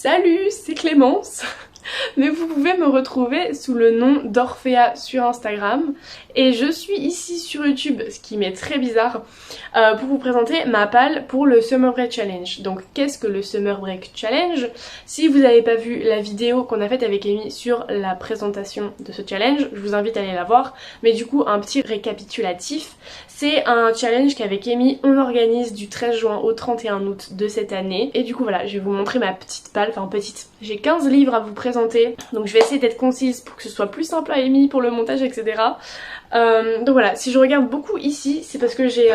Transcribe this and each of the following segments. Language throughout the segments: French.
Salut, c'est Clémence. Mais vous pouvez me retrouver sous le nom d'Orphea sur Instagram. Et je suis ici sur YouTube, ce qui m'est très bizarre, pour vous présenter ma palle pour le Summer Break Challenge. Donc qu'est-ce que le Summer Break Challenge? Si vous n'avez pas vu la vidéo qu'on a faite avec Amy sur la présentation de ce challenge, je vous invite à aller la voir. Mais du coup, un petit récapitulatif. C'est un challenge qu'avec Amy, on organise du 13 juin au 31 août de cette année. Et du coup voilà, je vais vous montrer ma petite palle, enfin petite. J'ai 15 livres à vous présenter, donc je vais essayer d'être concise pour que ce soit plus simple à Amy pour le montage, etc. Donc voilà, si je regarde beaucoup ici, c'est parce que j'ai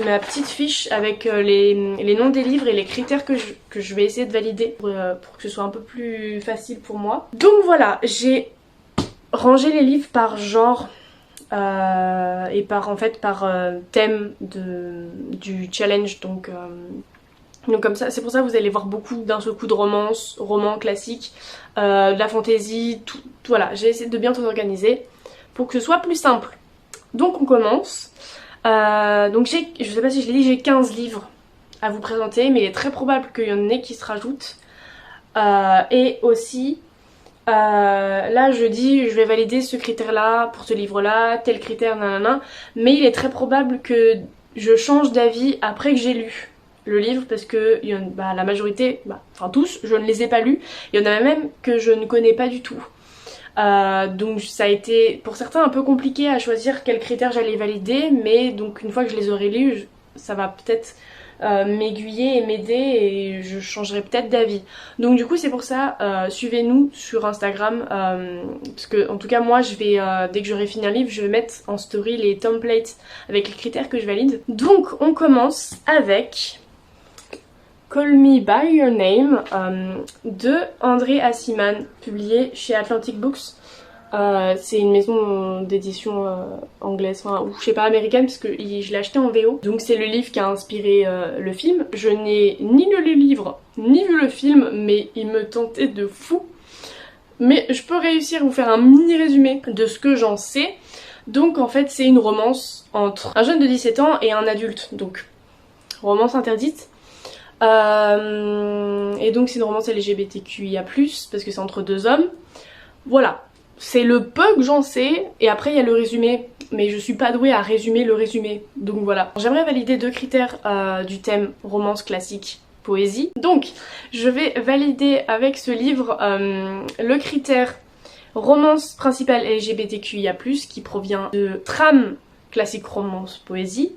ma petite fiche avec les noms des livres et les critères que je vais essayer de valider pour que ce soit un peu plus facile pour moi. Donc voilà, j'ai rangé les livres par genre et par thème du challenge, donc comme ça, c'est pour ça que vous allez voir beaucoup d'un seul coup de romans classiques, de la fantasy, tout voilà, j'ai essayé de bien tout organiser pour que ce soit plus simple. Donc on commence. Donc je sais pas si je l'ai dit, j'ai 15 livres à vous présenter, mais il est très probable qu'il y en ait qui se rajoutent. Et aussi, là je dis je vais valider ce critère là pour ce livre là, tel critère nanana, mais il est très probable que je change d'avis après que j'ai lu le livre, parce que la majorité, enfin tous, je ne les ai pas lus. Il y en a même que je ne connais pas du tout. Donc ça a été pour certains un peu compliqué à choisir quels critères j'allais valider, mais donc une fois que je les aurai lus, ça va peut-être m'aiguiller et m'aider et je changerai peut-être d'avis. Donc du coup c'est pour ça, suivez-nous sur Instagram, parce que en tout cas moi je vais, dès que j'aurai fini un livre, je vais mettre en story les templates avec les critères que je valide. Donc on commence avec Call Me By Your Name de André Aciman, publié chez Atlantic Books. C'est une maison d'édition anglaise, ou je sais pas, américaine, parce que je l'ai acheté en VO. Donc c'est le livre qui a inspiré le film. Je n'ai ni lu le livre, ni vu le film, mais il me tentait de fou. Mais je peux réussir à vous faire un mini résumé de ce que j'en sais. Donc en fait c'est une romance entre un jeune de 17 ans et un adulte, donc romance interdite. Et donc c'est une romance LGBTQIA+, parce que c'est entre deux hommes. Voilà, c'est le peu que j'en sais, et après il y a le résumé, mais je suis pas douée à résumer le résumé, donc voilà. J'aimerais valider deux critères du thème romance classique poésie. Donc je vais valider avec ce livre le critère romance principale LGBTQIA+, qui provient de trame classique romance poésie,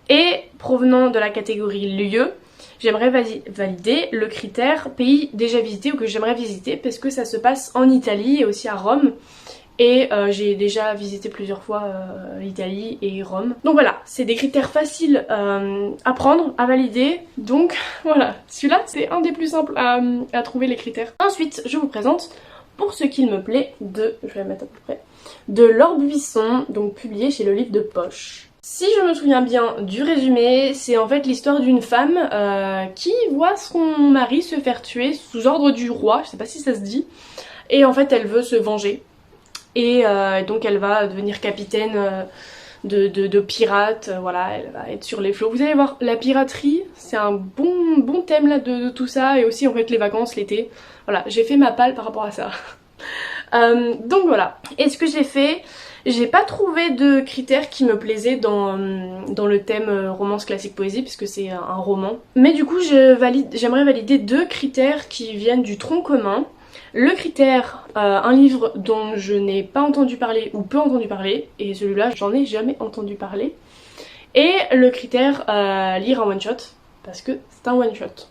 et provenant de la catégorie lieu, j'aimerais valider le critère pays déjà visité ou que j'aimerais visiter, parce que ça se passe en Italie et aussi à Rome. Et j'ai déjà visité plusieurs fois l'Italie et Rome. Donc voilà, c'est des critères faciles à prendre, à valider. Donc voilà, celui-là c'est un des plus simples à trouver les critères. Ensuite, je vous présente Pour ce qu'il me plaît je vais la mettre à peu près, de Laure Buisson, donc publié chez Le Livre de Poche. Si je me souviens bien du résumé, c'est en fait l'histoire d'une femme qui voit son mari se faire tuer sous ordre du roi, je sais pas si ça se dit, et en fait elle veut se venger. Et donc elle va devenir capitaine de pirates, voilà, elle va être sur les flots. Vous allez voir, la piraterie, c'est un bon thème là de tout ça, et aussi en fait les vacances, l'été. Voilà, j'ai fait ma palle par rapport à ça. Donc voilà, et ce que j'ai fait, j'ai pas trouvé de critères qui me plaisaient dans le thème romance classique poésie, puisque c'est un roman. Mais du coup j'aimerais valider deux critères qui viennent du tronc commun. Le critère, un livre dont je n'ai pas entendu parler ou peu entendu parler, et celui-là j'en ai jamais entendu parler. Et le critère, lire un one-shot, parce que c'est un one-shot.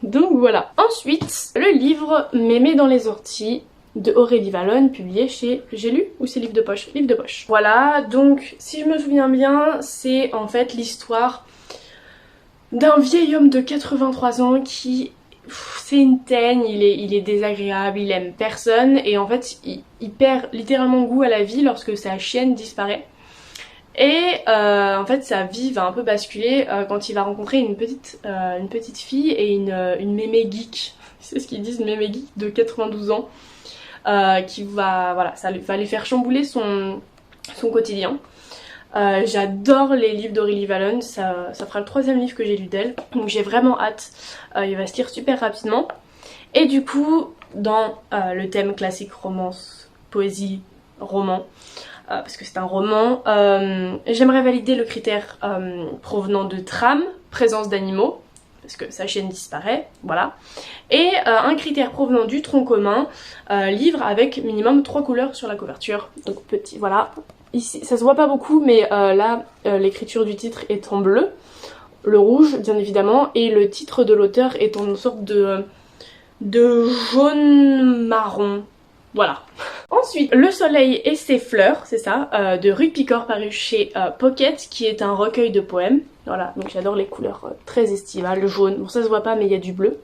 Donc voilà. Ensuite, le livre Mémé dans les orties de Aurélie Valonne, publié chez J'ai lu, ou c'est Livre de Poche? Livre de Poche. Voilà, donc si je me souviens bien, c'est en fait l'histoire d'un vieil homme de 83 ans qui... c'est une teigne, il est désagréable, il aime personne, et en fait il perd littéralement goût à la vie lorsque sa chienne disparaît. Et en fait sa vie va un peu basculer quand il va rencontrer une petite fille et une mémé geek, c'est ce qu'ils disent, une mémé geek de 92 ans, qui va, voilà, ça va lui faire chambouler son quotidien. J'adore les livres d'Aurélie Valonne, ça fera le 3e livre que j'ai lu d'elle, donc j'ai vraiment hâte, il va se lire super rapidement. Et du coup, dans le thème classique romance, poésie, roman, parce que c'est un roman, j'aimerais valider le critère provenant de trame, présence d'animaux, parce que sa chienne disparaît, voilà. Et un critère provenant du tronc commun, livre avec minimum 3 couleurs sur la couverture. Donc petit, voilà. Ici, ça se voit pas beaucoup, mais là, l'écriture du titre est en bleu. Le rouge, bien évidemment, et le titre de l'auteur est en sorte de jaune marron. Voilà. Ensuite, Le Soleil et ses fleurs, c'est ça, de Ruy Picard, paru chez Pocket, qui est un recueil de poèmes. Voilà, donc j'adore les couleurs très estivales, le jaune, bon ça se voit pas mais il y a du bleu.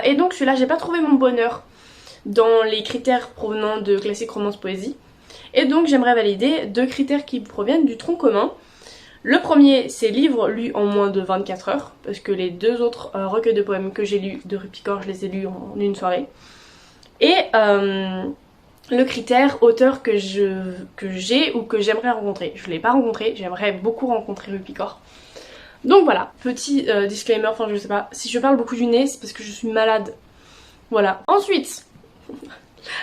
Et donc celui-là, j'ai pas trouvé mon bonheur dans les critères provenant de classique romance poésie. Et donc j'aimerais valider 2 critères qui proviennent du tronc commun. Le premier, c'est livre lu en moins de 24 heures, parce que les 2 autres recueils de poèmes que j'ai lus de Ruy Picard, je les ai lus en une soirée. Et le critère auteur que j'ai ou que j'aimerais rencontrer. Je l'ai pas rencontré, j'aimerais beaucoup rencontrer Ruy Picard. Donc voilà, petit disclaimer, enfin je sais pas, si je parle beaucoup du nez, c'est parce que je suis malade. Voilà. Ensuite,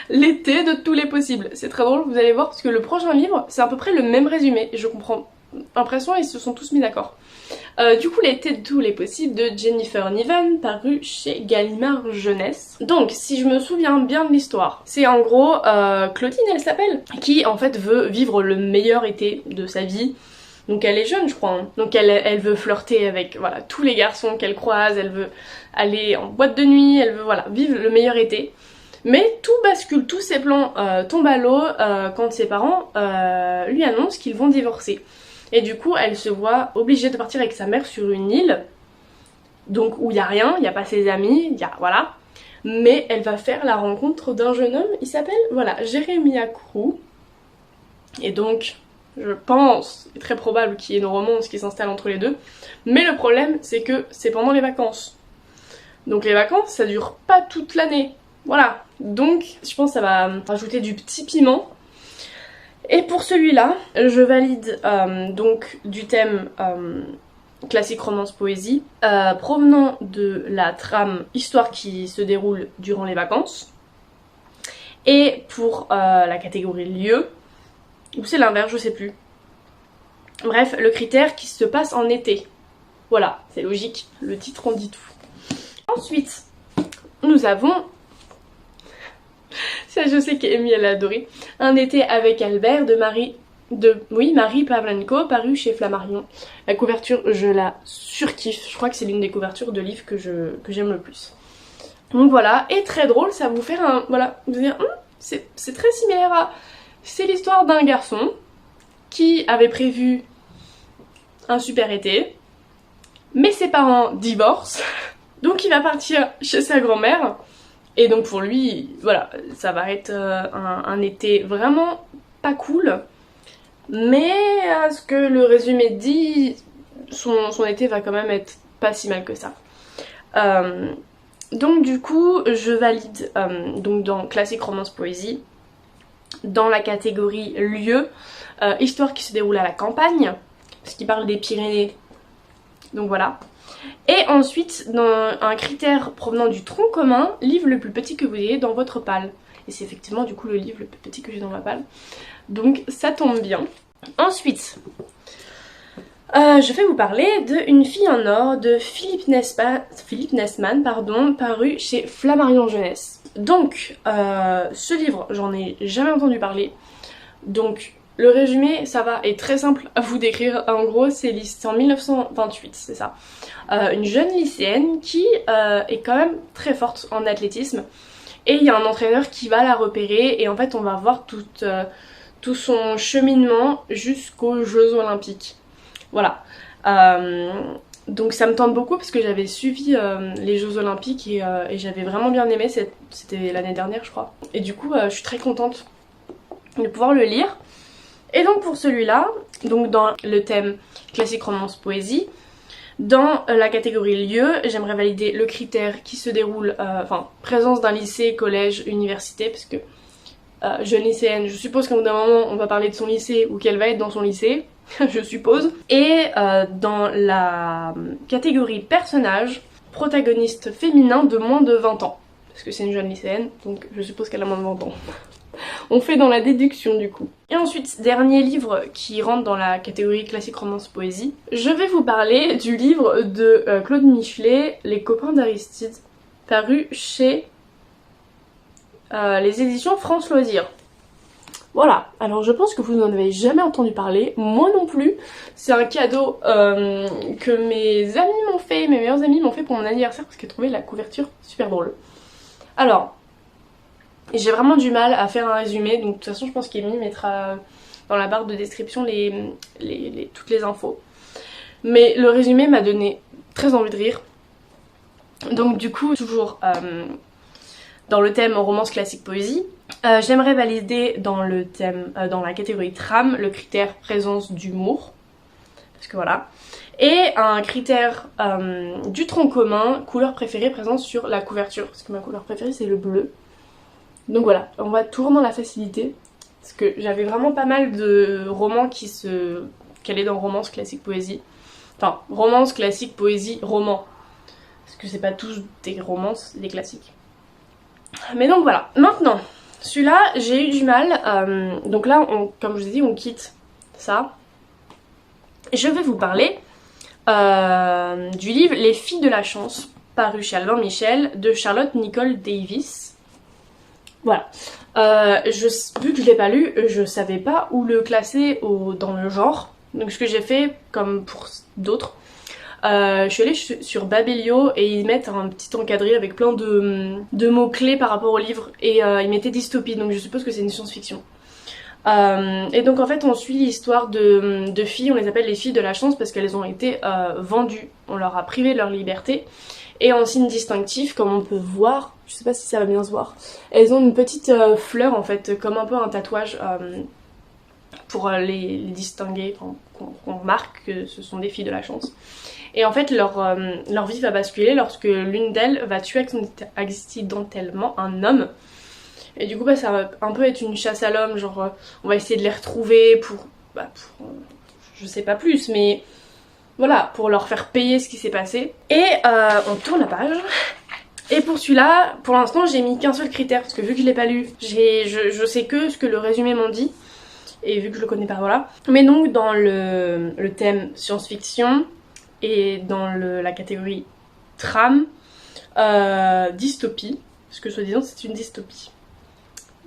l'été de tous les possibles. C'est très drôle, vous allez voir, parce que le prochain livre, c'est à peu près le même résumé. Je comprends. L'impression, ils se sont tous mis d'accord. Du coup, l'été de tous les possibles de Jennifer Niven, paru chez Gallimard Jeunesse. Donc, si je me souviens bien de l'histoire, c'est en gros Claudine, elle s'appelle, qui en fait veut vivre le meilleur été de sa vie. Donc elle est jeune, je crois. Hein. Donc elle veut flirter avec voilà tous les garçons qu'elle croise, elle veut aller en boîte de nuit, elle veut voilà vivre le meilleur été. Mais tout bascule, tous ses plans tombent à l'eau quand ses parents lui annoncent qu'ils vont divorcer. Et du coup, elle se voit obligée de partir avec sa mère sur une île, donc où il n'y a rien, il n'y a pas ses amis, il y a voilà. Mais elle va faire la rencontre d'un jeune homme, il s'appelle voilà Jeremiah Crew. Et donc, je pense, c'est très probable qu'il y ait une romance qui s'installe entre les deux. Mais le problème, c'est que c'est pendant les vacances. Donc les vacances, ça dure pas toute l'année. Voilà. Donc, je pense que ça va rajouter du petit piment. Et pour celui-là, je valide donc du thème classique romance poésie, provenant de la trame histoire qui se déroule durant les vacances. Et pour la catégorie lieu, ou c'est l'inverse, je sais plus. Bref, le critère qui se passe en été. Voilà, c'est logique, le titre en dit tout. Ensuite, nous avons... Ça, je sais qu'Amy elle a adoré. Un été avec Albert de Marie Pavlenko, paru chez Flammarion. La couverture, je la surkiffe. Je crois que c'est l'une des couvertures de livres que j'aime le plus. Donc voilà, et très drôle, ça va vous faire un... Voilà, vous allez dire, c'est très similaire à... C'est l'histoire d'un garçon qui avait prévu un super été, mais ses parents divorcent, donc il va partir chez sa grand-mère. Et donc pour lui, voilà, ça va être un été vraiment pas cool. Mais à ce que le résumé dit, son été va quand même être pas si mal que ça. Donc du coup, je valide donc dans classique romance poésie, dans la catégorie lieu, histoire qui se déroule à la campagne, parce qu'il parle des Pyrénées. Donc voilà. Et ensuite, dans un critère provenant du tronc commun, livre le plus petit que vous ayez dans votre palle. Et c'est effectivement du coup le livre le plus petit que j'ai dans ma palle. Donc ça tombe bien. Ensuite, je vais vous parler de Une fille en or de Philippe Nesman, paru chez Flammarion Jeunesse. Donc, ce livre, j'en ai jamais entendu parler. Donc, le résumé, ça va, est très simple à vous décrire. En gros, c'est en 1928, c'est ça. Une jeune lycéenne qui est quand même très forte en athlétisme. Et il y a un entraîneur qui va la repérer. Et en fait, on va voir tout son cheminement jusqu'aux Jeux Olympiques. Voilà. Donc ça me tente beaucoup parce que j'avais suivi les Jeux Olympiques et j'avais vraiment bien aimé. C'était l'année dernière, je crois. Et du coup, je suis très contente de pouvoir le lire. Et donc pour celui-là, donc dans le thème classique romance poésie, dans la catégorie lieu, j'aimerais valider le critère qui se déroule, enfin présence d'un lycée, collège, université, parce que jeune lycéenne, je suppose qu'à un bout d'un moment on va parler de son lycée ou qu'elle va être dans son lycée, je suppose. Et dans la catégorie personnage, protagoniste féminin de moins de 20 ans. Parce que c'est une jeune lycéenne, donc je suppose qu'elle a moins de 20 ans. On fait dans la déduction du coup. Et ensuite, dernier livre qui rentre dans la catégorie classique romance poésie. Je vais vous parler du livre de Claude Michelet, Les copains d'Aristide, paru chez les éditions France Loisirs. Voilà, alors je pense que vous n'en avez jamais entendu parler, moi non plus. C'est un cadeau que mes amis m'ont fait, mes meilleurs amis m'ont fait pour mon anniversaire parce qu'ils trouvaient la couverture super drôle. Alors, j'ai vraiment du mal à faire un résumé, donc de toute façon je pense qu'Emily mettra dans la barre de description toutes les infos. Mais le résumé m'a donné très envie de rire. Donc du coup, toujours dans le thème romance classique poésie, j'aimerais valider dans le thème, dans la catégorie trame, le critère présence d'humour. Parce que voilà. Et un critère du tronc commun, couleur préférée présente sur la couverture. Parce que ma couleur préférée c'est le bleu. Donc voilà, on va tout dans la facilité. Parce que j'avais vraiment pas mal de romans qui se calaient dans romance classique poésie. Enfin, romance classique poésie roman. Parce que c'est pas tous des romances, des classiques. Mais donc voilà, maintenant, celui-là j'ai eu du mal. Donc là, comme je vous ai dit, on quitte ça. Je vais vous parler du livre Les filles de la chance, paru chez Albin Michel, de Charlotte Nicole Davis. Voilà. Vu que je l'ai pas lu, je savais pas où le classer dans le genre. Donc ce que j'ai fait, comme pour d'autres, je suis allée sur Babelio et ils mettent un petit encadré avec plein de mots-clés par rapport au livre. Et ils mettaient dystopie, donc je suppose que c'est une science-fiction. Et donc en fait on suit l'histoire de filles, on les appelle les filles de la chance parce qu'elles ont été vendues. On leur a privé de leur liberté. Et en signe distinctif, comme on peut voir, je sais pas si ça va bien se voir, elles ont une petite fleur en fait, comme un peu un tatouage pour les distinguer, qu'on remarque que ce sont des filles de la chance. Et en fait leur vie va basculer lorsque l'une d'elles va tuer accidentellement un homme. Et du coup ça va un peu être une chasse à l'homme, genre on va essayer de les retrouver pour je sais pas plus, mais voilà, pour leur faire payer ce qui s'est passé. Et on tourne la page. Et pour celui-là, pour l'instant, j'ai mis qu'un seul critère, parce que vu que je l'ai pas lu, je sais que ce que le résumé m'en dit. Et vu que je le connais pas, voilà. Mais donc, dans le thème science-fiction, et dans la catégorie trame, dystopie, parce que soi-disant c'est une dystopie.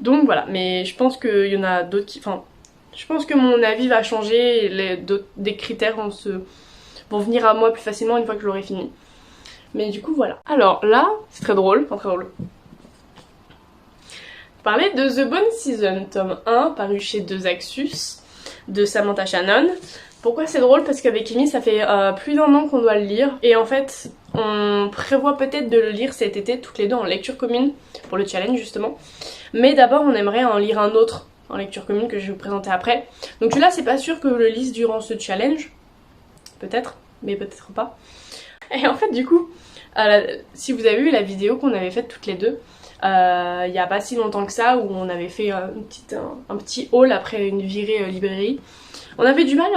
Donc voilà, mais je pense qu'il y en a d'autres qui... Enfin, je pense que mon avis va changer, et des critères vont venir à moi plus facilement une fois que je l'aurai fini. Mais du coup voilà. Alors là, c'est très drôle, enfin très drôle. Parler de The Bone Season, tome 1, paru chez Deux Axus, de Samantha Shannon. Pourquoi c'est drôle? Parce qu'avec Amy, ça fait plus d'1 an qu'on doit le lire. Et en fait, on prévoit peut-être de le lire cet été, toutes les deux en lecture commune, pour le challenge justement. Mais d'abord, on aimerait en lire un autre en lecture commune que je vais vous présenter après. Donc celui-là, c'est pas sûr que je le lise durant ce challenge. Peut-être, mais peut-être pas. Et en fait, du coup, si vous avez vu la vidéo qu'on avait faite toutes les deux, il y a pas si longtemps que ça, où on avait fait un petit haul après une virée librairie, on avait du mal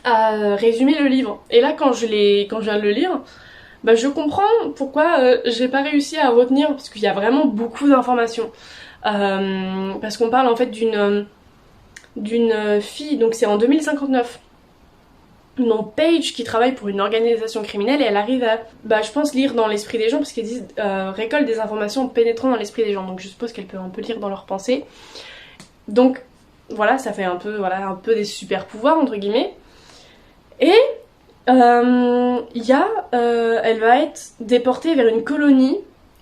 à résumer le livre. Et là, quand je viens de le lire, bah, je comprends pourquoi j'ai pas réussi à retenir, parce qu'il y a vraiment beaucoup d'informations. Parce qu'on parle en fait d'une fille, donc c'est en 2059. Non, Paige qui travaille pour une organisation criminelle et elle arrive à, je pense, lire dans l'esprit des gens parce qu'ils disent récolte des informations pénétrant dans l'esprit des gens. Donc je suppose qu'elle peut un peu lire dans leurs pensées. Donc voilà, ça fait un peu des super pouvoirs entre guillemets. Et elle va être déportée vers une colonie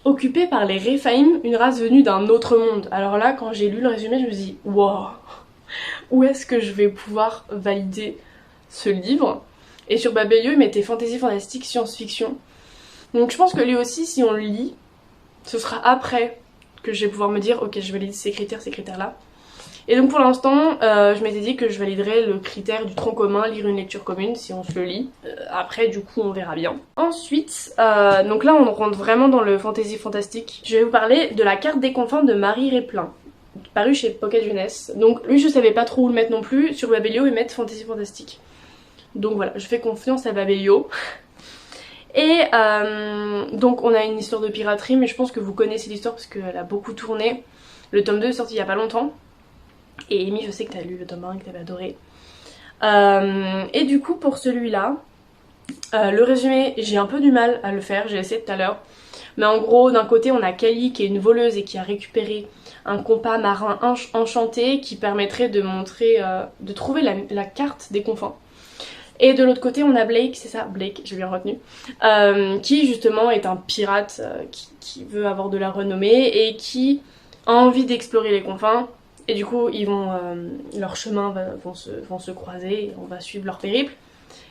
occupée par les Rephaim, une race venue d'un autre monde. Alors là, quand j'ai lu le résumé, je me suis dit wow, où est-ce que je vais pouvoir valider ce livre? Et sur Babelio, il mettait fantasy, fantastique, science-fiction. Donc je pense que lui aussi, si on le lit, ce sera après que je vais pouvoir me dire ok, je valide ces critères-là. Et donc pour l'instant, je m'étais dit que je validerais le critère du tronc commun, lire une lecture commune si on se le lit. Après, du coup, on verra bien. Ensuite, donc là, on rentre vraiment dans le fantasy fantastique. Je vais vous parler de La carte des confins de Marie Réplin, paru chez Pocket Jeunesse. Donc lui, je savais pas trop où le mettre non plus. Sur Babelio, ils mettent fantasy fantastique. Donc voilà, je fais confiance à Babelio. Et donc on a une histoire de piraterie, mais je pense que vous connaissez l'histoire parce qu'elle a beaucoup tourné. Le tome 2 est sorti il y a pas longtemps. Et Amy, je sais que t'as lu le tome 1 et que t'avais adoré. Et du coup pour celui-là, le résumé, j'ai un peu du mal à le faire, j'ai essayé tout à l'heure. Mais en gros, d'un côté, on a Kali qui est une voleuse et qui a récupéré un compas marin enchanté qui permettrait de montrer, de trouver la carte des confins. Et de l'autre côté, on a Blake, c'est ça, Blake, j'ai bien retenu, qui justement est un pirate qui veut avoir de la renommée et qui a envie d'explorer les confins. Et du coup, leurs chemins vont se croiser et on va suivre leur périple.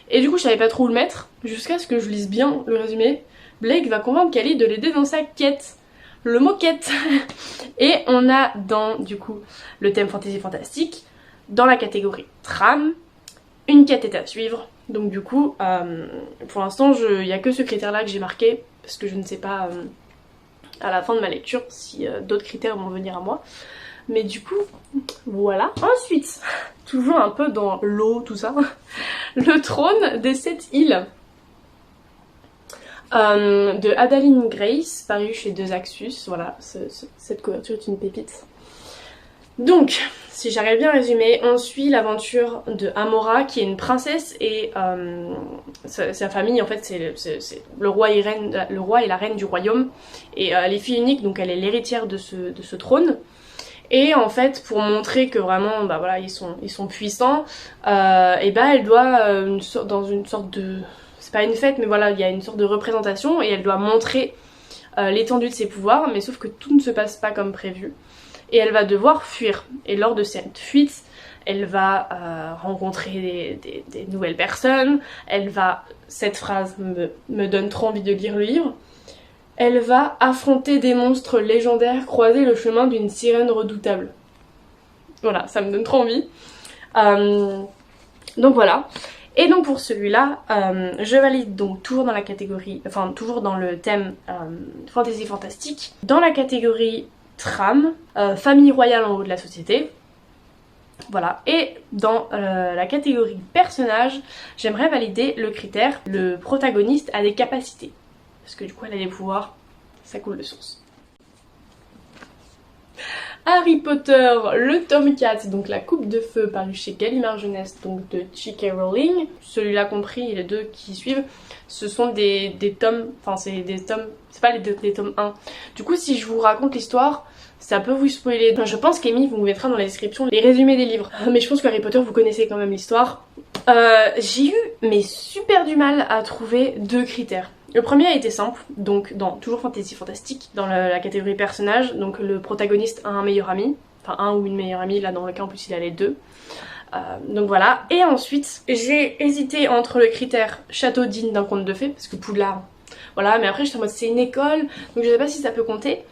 Et du coup, je savais pas trop où le mettre, jusqu'à ce que je lise bien le résumé. Blake va convaincre Kali de l'aider dans sa quête. Le mot quête. Et on a dans, du coup, le thème fantasy fantastique, dans la catégorie trame, une quête est à suivre. Donc du coup, pour l'instant, il n'y a que ce critère-là que j'ai marqué, parce que je ne sais pas à la fin de ma lecture si d'autres critères vont venir à moi. Mais du coup, voilà. Ensuite, toujours un peu dans l'eau, tout ça, le trône des 7 îles de Adaline Grace, paru chez Deux Axus. Voilà, cette couverture est une pépite. Donc, si j'arrive bien à résumer, on suit l'aventure de Amora, qui est une princesse, et sa famille, en fait, c'est le roi et la reine du royaume, et elle est fille unique, donc elle est l'héritière de ce trône. Et en fait, pour montrer que vraiment, bah voilà, ils sont puissants, et bah elle doit, dans une sorte de... C'est pas une fête, mais voilà, il y a une sorte de représentation, et elle doit montrer l'étendue de ses pouvoirs, mais sauf que tout ne se passe pas comme prévu. Et elle va devoir fuir. Et lors de cette fuite, elle va rencontrer des nouvelles personnes, elle va... Cette phrase me donne trop envie de lire le livre. Elle va affronter des monstres légendaires, croiser le chemin d'une sirène redoutable. Voilà, ça me donne trop envie. Donc voilà. Et donc pour celui-là, je valide donc toujours dans la catégorie, enfin toujours dans le thème fantasy fantastique. Dans la catégorie trame, famille royale en haut de la société. Voilà. Et dans la catégorie personnage, j'aimerais valider le critère, le protagoniste a des capacités. Parce que du coup elle a des pouvoirs, ça coule de source. Harry Potter, le tome 4, donc la coupe de feu, paru chez Gallimard Jeunesse, donc de J.K. Rowling. Celui-là compris et les deux qui suivent, ce sont des tomes, enfin c'est des tomes, c'est pas les tomes 1. Du coup si je vous raconte l'histoire, ça peut vous spoiler. Je pense qu'Amy vous mettra dans la description les résumés des livres. Mais je pense que Harry Potter, vous connaissez quand même l'histoire. J'ai eu super du mal à trouver deux critères. Le premier a été simple, donc dans toujours fantasy fantastique, dans la catégorie personnage, donc le protagoniste a un meilleur ami, enfin un ou une meilleure amie, là dans le cas en plus il a les deux. Donc voilà, et ensuite j'ai hésité entre le critère château digne d'un conte de fées, parce que Poudlard, voilà, mais après j'étais en mode c'est une école, donc je sais pas si ça peut compter.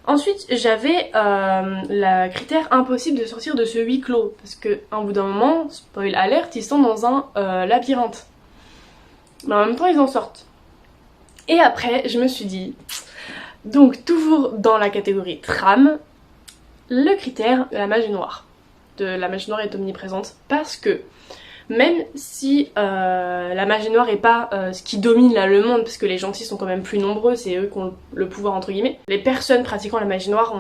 Ensuite j'avais le critère impossible de sortir de ce huis clos, parce que à un bout d'un moment, spoil alert, ils sont dans un labyrinthe. Mais en même temps ils en sortent. Et après je me suis dit, donc toujours dans la catégorie trame, le critère de la magie noire. La magie noire est omniprésente, parce que même si la magie noire est pas ce qui domine là le monde, parce que les gentils sont quand même plus nombreux, c'est eux qui ont le pouvoir entre guillemets, les personnes pratiquant la magie noire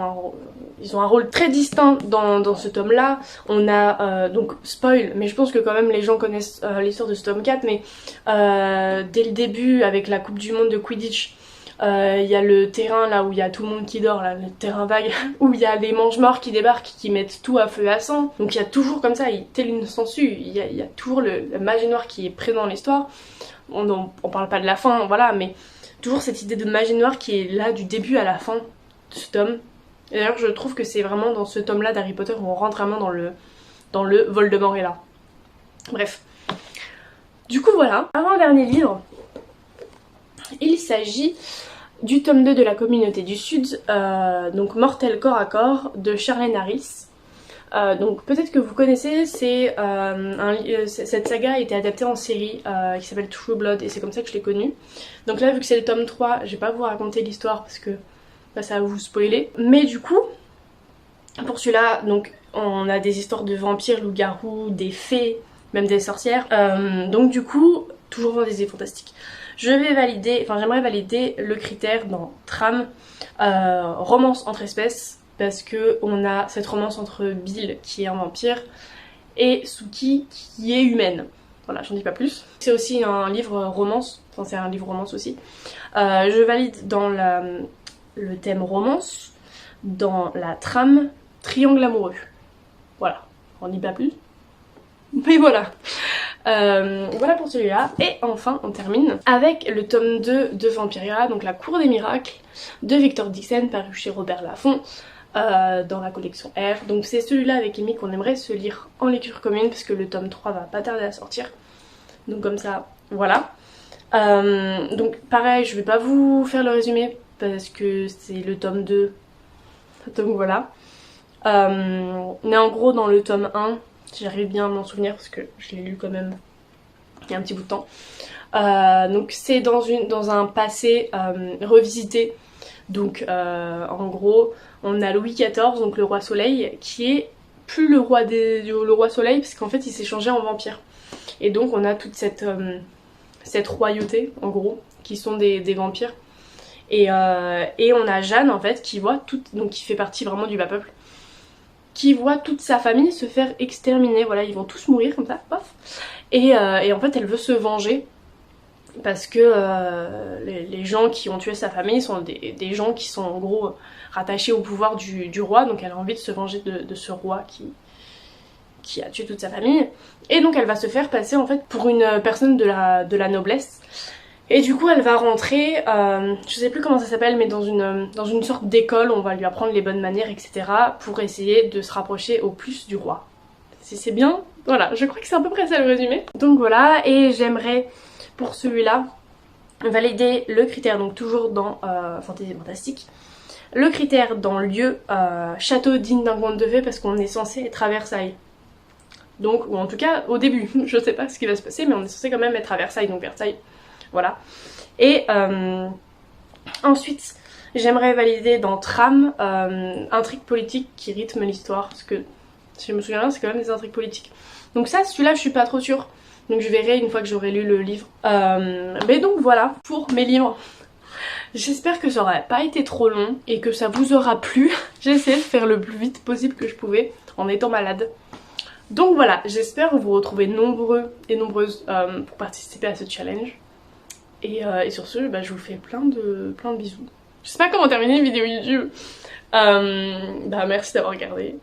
ils ont un rôle très distinct dans ce tome là. On a donc spoil, mais je pense que quand même les gens connaissent l'histoire de ce tome 4, mais dès le début avec la coupe du monde de Quidditch, il y a le terrain là où il y a tout le monde qui dort, là, le terrain vague, où il y a les mange-morts qui débarquent, qui mettent tout à feu et à sang. Donc il y a toujours comme ça, tel une sangsue, il y a toujours la magie noire qui est présente dans l'histoire. On parle pas de la fin, voilà, mais toujours cette idée de magie noire qui est là du début à la fin de ce tome. Et d'ailleurs je trouve que c'est vraiment dans ce tome là d'Harry Potter où on rentre vraiment dans le Voldemort est là. Bref. Du coup voilà, avant-dernier livre, il s'agit du tome 2 de la Communauté du Sud, donc Mortel corps à corps de Charlène Harris. Donc peut-être que vous connaissez, cette saga a été adaptée en série qui s'appelle True Blood et c'est comme ça que je l'ai connue. Donc là vu que c'est le tome 3, je vais pas vous raconter l'histoire parce que bah, ça va vous spoiler. Mais du coup, pour celui-là, donc on a des histoires de vampires, loups-garous, des fées, même des sorcières. Donc du coup, toujours fantasy fantastique. j'aimerais valider le critère dans trame romance entre espèces, parce que on a cette romance entre Bill qui est un vampire et Sookie qui est humaine. Voilà, j'en dis pas plus. C'est aussi un livre romance, enfin c'est un livre romance aussi. Je valide dans le thème romance, dans la trame triangle amoureux. Voilà, j'en dis pas plus. Mais voilà. Voilà pour celui-là. Et enfin, on termine avec le tome 2 de Vampiria, donc La Cour des Miracles, de Victor Dixon, paru chez Robert Laffont, dans la collection R. Donc c'est celui-là avec Amy qu'on aimerait se lire en lecture commune, parce que le tome 3 va pas tarder à sortir. Donc comme ça, voilà. Donc pareil, je vais pas vous faire le résumé, parce que c'est le tome 2. Donc voilà. Mais en gros, dans le tome 1, j'arrive bien à m'en souvenir parce que je l'ai lu quand même il y a un petit bout de temps. Donc c'est dans un passé revisité. Donc en gros, on a Louis XIV, donc le roi soleil, qui est plus le roi soleil parce qu'en fait il s'est changé en vampire. Et donc on a toute cette royauté en gros qui sont des vampires. Et on a Jeanne en fait qui voit donc qui fait partie vraiment du bas peuple, qui voit toute sa famille se faire exterminer. Voilà, ils vont tous mourir comme ça, pof. Et en fait elle veut se venger parce que les gens qui ont tué sa famille sont des gens qui sont en gros rattachés au pouvoir du roi, donc elle a envie de se venger de ce roi qui a tué toute sa famille. Et donc elle va se faire passer en fait pour une personne de la noblesse. Et du coup elle va rentrer, je sais plus comment ça s'appelle, mais dans une sorte d'école, on va lui apprendre les bonnes manières, etc. pour essayer de se rapprocher au plus du roi. Si c'est bien, voilà, je crois que c'est à peu près ça le résumé. Donc voilà, et j'aimerais pour celui-là valider le critère, donc toujours dans Fantasy Fantastique, le critère dans lieu château digne d'un conte de fées, parce qu'on est censé être à Versailles. Donc, ou en tout cas au début, je sais pas ce qui va se passer, mais on est censé quand même être à Versailles, donc Versailles. Voilà. Et ensuite, j'aimerais valider dans trame intrigue politique qui rythme l'histoire, parce que si je me souviens bien, c'est quand même des intrigues politiques. Donc ça, celui-là, je suis pas trop sûre. Donc je verrai une fois que j'aurai lu le livre. Mais donc voilà pour mes livres. J'espère que ça aurait pas été trop long et que ça vous aura plu. J'ai essayé de faire le plus vite possible que je pouvais en étant malade. Donc voilà, j'espère vous retrouver nombreux et nombreuses pour participer à ce challenge. Et sur ce, bah, je vous fais plein de bisous. Je sais pas comment terminer une vidéo YouTube. Bah merci d'avoir regardé.